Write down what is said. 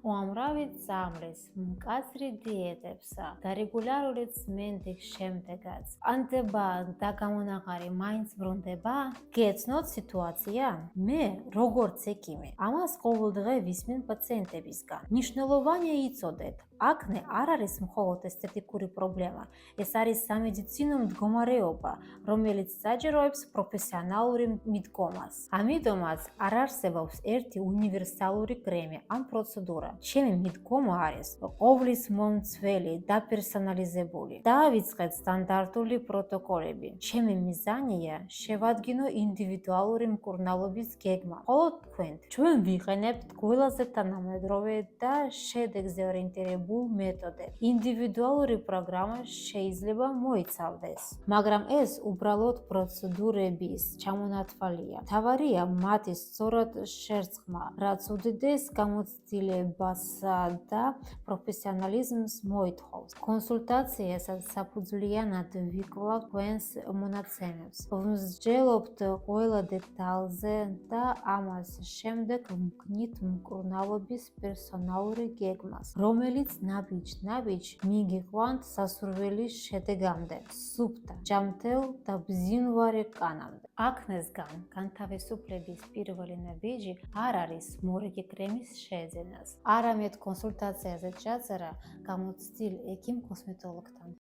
უამრავი წამლის, მკაცრი დიეტებსა და რეგულარული წმენდის შემდეგაც ანდება და გამონაღარი მაინც ბრუნდება? გეცნოთ სიტუაცია? მე, როგორც ექიმი, ამას ყოველდღე ვისმენ პაციენტებისგან. მნიშვნელოვანია იცოდეთ, აკნე არ არის მხოლოდ ესთეტიკური პრობლემა, ეს არის სამედიცინო მდგომარეობა, რომელიც საჭიროებს პროფესიონალური მიდგომას. ამიტომაც არ არსებობს ერთი უნივერსალური კრემი ან პროცედურა. ჩემი მიდგომა არის ყოვლის მომცველი და პერსონალიზებული. დავიწყეთ სტანდარტული პროტოკოლები. ჩემი მიზანია შევადგინო ინდივიდუალური მკურნალობის გეგმა. მხოლოდ თქვენთ. ჩვენ ვიყენებთ ყველაზე თანამედროვე და შედეგზე ორიენტირებულ მეთოდებს. ინდივიდუალური პროგრამა შეიძლება მოიცავდეს, მაგრამ ეს უბრალოდ პროცედურების ჩამონათვალია. მთავარია მათი სწორად შერწყმა, რაც უდიდეს გამოცდილებასა და პროფესიონალიზმს მოითხოვს. კონსულტაციასაც საფუძვლიანად ვიკვლავ თქვენს მონაცემებს. ვსჯელობთ ყველა დეტალზე და ამას შემდეგ ვგნით მკურნალობის პერსონალური გეგმას, რომელიც ნაბიჯ-ნაბიჯ მიგიყვანთ სასურველი შედეგამდე, სუფთა, ჯანმრთელ და ბზინვარე კანამდე. აკნესგან განთავისუფლების პირველი ნაბიჯი არ არის მორიგი კრემის შეძენას, არამედ კონსულტაციაზე ჩაწერა გამოცდილ ექიმ-კოსმეტოლოგთან.